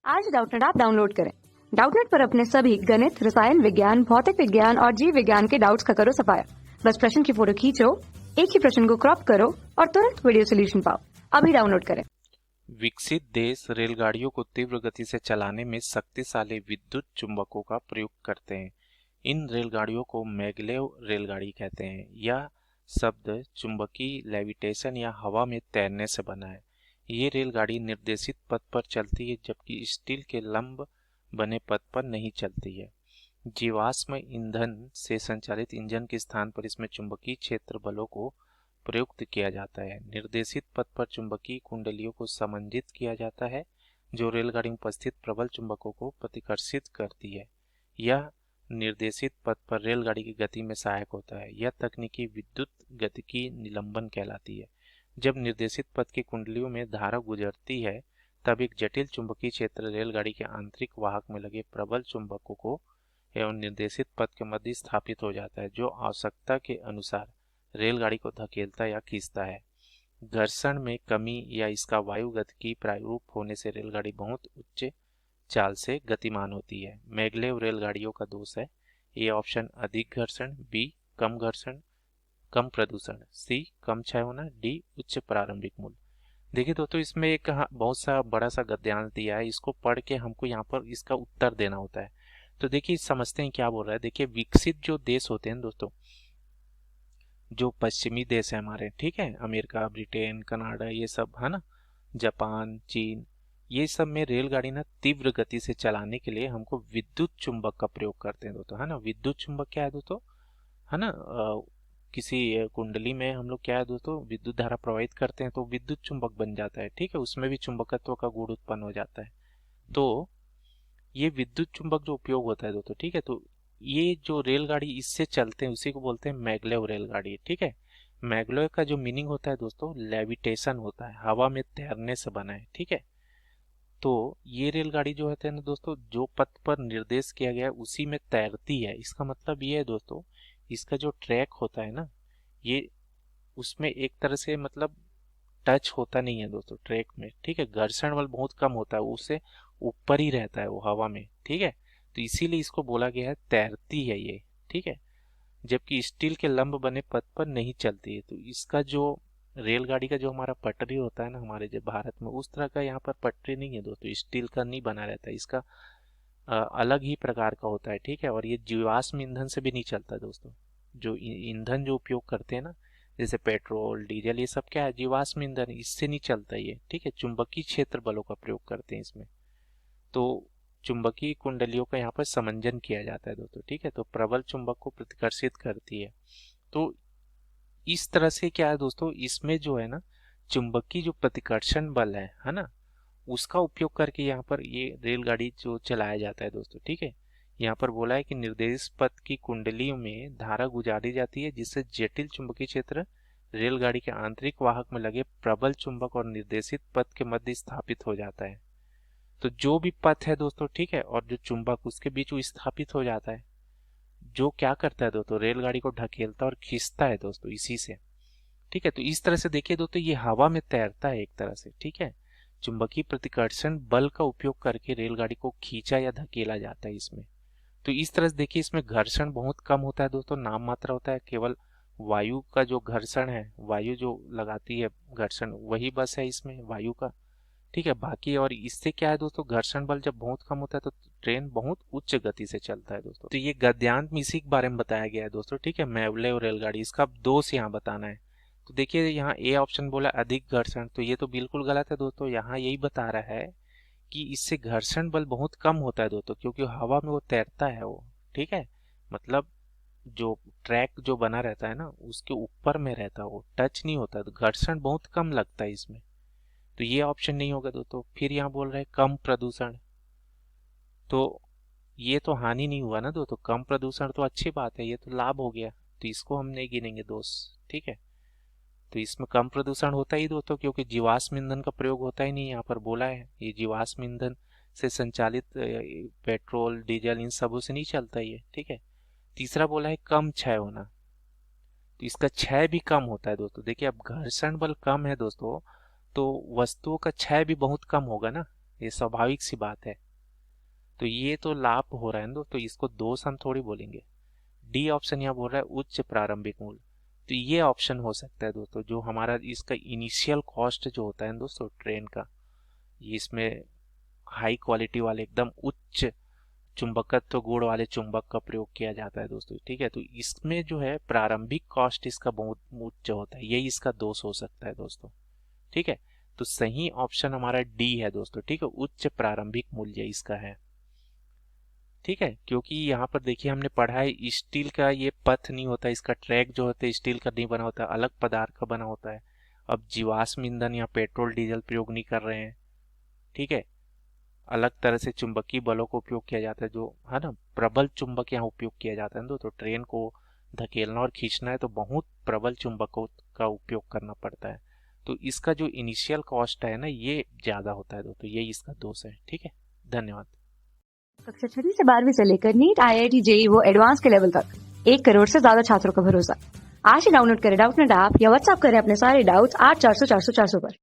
आज Doubtnut app download करें। Doubtnut पर अपने सभी गणित, रसायन विज्ञान, भौतिक विज्ञान और जीव विज्ञान के डाउट्स का करो सफाया। बस प्रश्न की फोटो खींचो, एक ही प्रश्न को क्रॉप करो और तुरंत वीडियो सोल्यूशन पाओ। अभी डाउनलोड करें। विकसित देश रेलगाड़ियों को तीव्र गति से चलाने में शक्तिशाली विद्युत चुंबकों का प्रयोग करते हैं। इन रेलगाड़ियों को मैगलेव रेलगाड़ी कहते हैं। यह शब्द चुंबकीय लेविटेशन या हवा में तैरने से बना है। ये रेलगाड़ी निर्देशित पथ पर चलती है, जबकि स्टील के लंब बने पथ पर नहीं चलती है। जीवाश्म ईंधन से संचालित इंजन के स्थान पर इसमें चुंबकीय क्षेत्र बलों को प्रयुक्त किया जाता है। निर्देशित पथ पर चुंबकीय कुंडलियों को समंजित किया जाता है, जो रेलगाड़ी में उपस्थित प्रबल चुंबकों को प्रतिकर्षित करती है। यह निर्देशित पथ पर रेलगाड़ी की गति में सहायक होता है। यह तकनीकी विद्युत गतिकी निलंबन कहलाती है। जब निर्देशित पथ की कुंडलियों में धारा गुजरती है, तब एक जटिल चुंबकीय क्षेत्र रेलगाड़ी के आंतरिक वाहक में लगे प्रबल चुंबकों को एवं निर्देशित पथ के मध्य स्थापित हो जाता है, जो आवश्यकता के अनुसार रेलगाड़ी को धकेलता या खींचता है। घर्षण में कमी या इसका वायुगतिकी प्रारूप होने से रेलगाड़ी बहुत उच्च चाल से गतिमान होती है। मैगलेव रेलगाड़ियों का दोष है: ए ऑप्शन अधिक घर्षण, बी कम घर्षण कम प्रदूषण, सी कम क्षय होना, डी उच्च प्रारंभिक मूल्य। देखिए दोस्तों, इसमें एक बहुत सा बड़ा सा गद्यांश दिया है। इसको पढ़ के हमको यहाँ पर इसका उत्तर देना होता है। तो देखिए समझते हैं क्या बोल रहा है। देखिए, विकसित जो देश होते हैं दोस्तों, जो पश्चिमी देश है हमारे, ठीक है, अमेरिका, ब्रिटेन, कनाडा, ये सब है ना, जापान, चीन, ये सब में रेलगाड़ी ना तीव्र गति से चलाने के लिए हमको विद्युत चुंबक का प्रयोग करते हैं दोस्तों, है ना। विद्युत चुंबक क्या है दोस्तों, है ना, किसी कुंडली में हम लोग क्या है दोस्तों, विद्युत धारा प्रवाहित करते हैं तो विद्युत चुंबक बन जाता है, ठीक है, उसमें भी चुंबकत्व का गुण उत्पन्न हो जाता है। तो ये विद्युत चुंबक जो उपयोग होता है दोस्तों, ठीक है, तो ये जो रेलगाड़ी इससे चलते हैं उसी को बोलते हैं मैगलेव रेलगाड़ी, ठीक है। मैगलेव का जो मीनिंग होता है दोस्तों, लेविटेशन होता है, हवा में तैरने से बना है, ठीक है। तो ये रेलगाड़ी जो होते हैं ना दोस्तों, जो पथ पर निर्देश किया गया है उसी में तैरती है। इसका मतलब ये है दोस्तों, इसका जो ट्रैक होता है ना, ये उसमें एक तरह से मतलब टच होता नहीं है दोस्तों ट्रैक में, ठीक है। घर्षण बल बहुत कम होता है, उससे ऊपर ही रहता है वो हवा में, ठीक है। तो इसीलिए इसको बोला गया है तैरती है ये, ठीक है, जबकि स्टील के लंब बने पथ पर नहीं चलती है। तो इसका जो रेलगाड़ी का जो हमारा पटरी होता है ना हमारे जो भारत में, उस तरह का यहाँ पर पटरी नहीं है दोस्तों, स्टील का नहीं बना रहता है, इसका अलग ही प्रकार का होता है, ठीक है। और ये जीवाश्म ईंधन से भी नहीं चलता दोस्तों। जो ईंधन जो उपयोग करते हैं ना, जैसे पेट्रोल, डीजल, ये सब क्या है, जीवाश्म ईंधन, इससे नहीं चलता ये, ठीक है। चुंबकीय क्षेत्र बलों का प्रयोग करते हैं इसमें। तो चुंबकीय कुंडलियों का यहाँ पर समंजन किया जाता है दोस्तों, ठीक है। तो प्रबल चुंबक को प्रतिकर्षित करती है। तो इस तरह से क्या है दोस्तों, इसमें जो है ना चुंबकीय जो प्रतिकर्षण बल है ना, उसका उपयोग करके यहाँ पर ये रेलगाड़ी जो चलाया जाता है दोस्तों, ठीक है। यहाँ पर बोला है कि निर्देश पथ की कुंडलियों में धारा गुजारी जाती है, जिससे जटिल चुंबकीय क्षेत्र रेलगाड़ी के आंतरिक वाहक में लगे प्रबल चुंबक और निर्देशित पथ के मध्य स्थापित हो जाता है। तो जो भी पथ है दोस्तों, ठीक है, और जो चुंबक उसके बीच वो स्थापित हो जाता है, जो क्या करता है दोस्तों, रेलगाड़ी को ढकेलता और खींचता है दोस्तों इसी से, ठीक है। तो इस तरह से देखिए दोस्तों, ये हवा में तैरता है एक तरह से, ठीक है। चुंबकीय प्रतिकर्षण बल का उपयोग करके रेलगाड़ी को खींचा या धकेला जाता है इसमें। तो इस तरह से देखिए, इसमें घर्षण बहुत कम होता है दोस्तों, नाम मात्र होता है। केवल वायु का जो घर्षण है, वायु जो लगाती है घर्षण, वही बस है इसमें वायु का, ठीक है। बाकी और इससे क्या है दोस्तों, घर्षण बल जब बहुत कम होता है तो ट्रेन बहुत उच्च गति से चलता है दोस्तों। तो ये गद्यांश में इसी के बारे में बताया गया है दोस्तों, ठीक है, मैगलेव रेलगाड़ी। इसका दोष यहाँ बताना है। तो देखिए, यहाँ ए ऑप्शन बोला अधिक घर्षण, तो ये तो बिल्कुल गलत है दोस्तों। यहाँ यही बता रहा है कि इससे घर्षण बल बहुत कम होता है दोस्तों, क्योंकि हवा में वो तैरता है वो, ठीक है। मतलब जो ट्रैक जो बना रहता है ना, उसके ऊपर में रहता है वो, टच नहीं होता, तो घर्षण बहुत कम लगता है इसमें। तो ये ऑप्शन नहीं होगा दोस्तों। फिर यहाँ बोल रहे हैं कम प्रदूषण, तो ये तो हानि नहीं हुआ ना दोस्तों, कम प्रदूषण तो अच्छी बात है, ये तो लाभ हो गया, तो इसको हम नहीं गिनेंगे दोस्त, ठीक है। तो इसमें कम प्रदूषण होता ही दोस्तों, क्योंकि जीवाश्म ईंधन का प्रयोग होता ही नहीं, यहाँ पर बोला है ये जीवाश्म ईंधन से संचालित पेट्रोल, डीजल, इन सबों से नहीं चलता ये, ठीक है। तीसरा बोला है कम क्षय होना, तो इसका क्षय भी कम होता है दोस्तों। देखिए, अब घर्षण बल कम है दोस्तों, तो वस्तुओं का क्षय भी बहुत कम होगा ना, ये स्वाभाविक सी बात है। तो ये तो लाभ हो रहा है ना, तो इसको दोष हम थोड़ी बोलेंगे। डी ऑप्शन यहाँ बोल रहा है उच्च प्रारंभिक मूल्य, तो ये ऑप्शन हो सकता है दोस्तों, जो हमारा इसका इनिशियल कॉस्ट जो होता है दोस्तों ट्रेन का, इसमें हाई क्वालिटी वाले एकदम उच्च चुंबकत्व गुण वाले चुंबक का प्रयोग किया जाता है दोस्तों, ठीक है। तो इसमें जो है प्रारंभिक कॉस्ट इसका बहुत उच्च होता है, यही इसका दोष हो सकता है दोस्तों, ठीक है। तो सही ऑप्शन हमारा डी है दोस्तों, ठीक है, उच्च प्रारंभिक मूल्य इसका है, ठीक है। क्योंकि यहाँ पर देखिए हमने पढ़ा है स्टील का ये पथ नहीं होता, इसका ट्रैक जो होता है स्टील का नहीं बना होता, अलग पदार्थ का बना होता है। अब जीवाश्म ईंधन या पेट्रोल डीजल प्रयोग नहीं कर रहे हैं, ठीक है। अलग तरह से चुंबकीय बलों का उपयोग किया जाता है, जो है ना, प्रबल चुंबक यहाँ उपयोग किया जाता है। तो ट्रेन को धकेलना और खींचना है तो बहुत प्रबल चुंबकों का उपयोग करना पड़ता है। तो इसका जो इनिशियल कॉस्ट है ना ये ज्यादा होता है दोस्तों, यही इसका दोष है, ठीक है। धन्यवाद। कक्षा 6 से 12वीं से लेकर नीट, IIT, JEE वो एडवांस के लेवल तक 1 करोड़ से ज्यादा छात्रों का भरोसा। आज ही डाउनलोड करें डाउटनेट ऐप या व्हाट्सएप करें अपने सारे डाउट्स 8400 400 400 पर।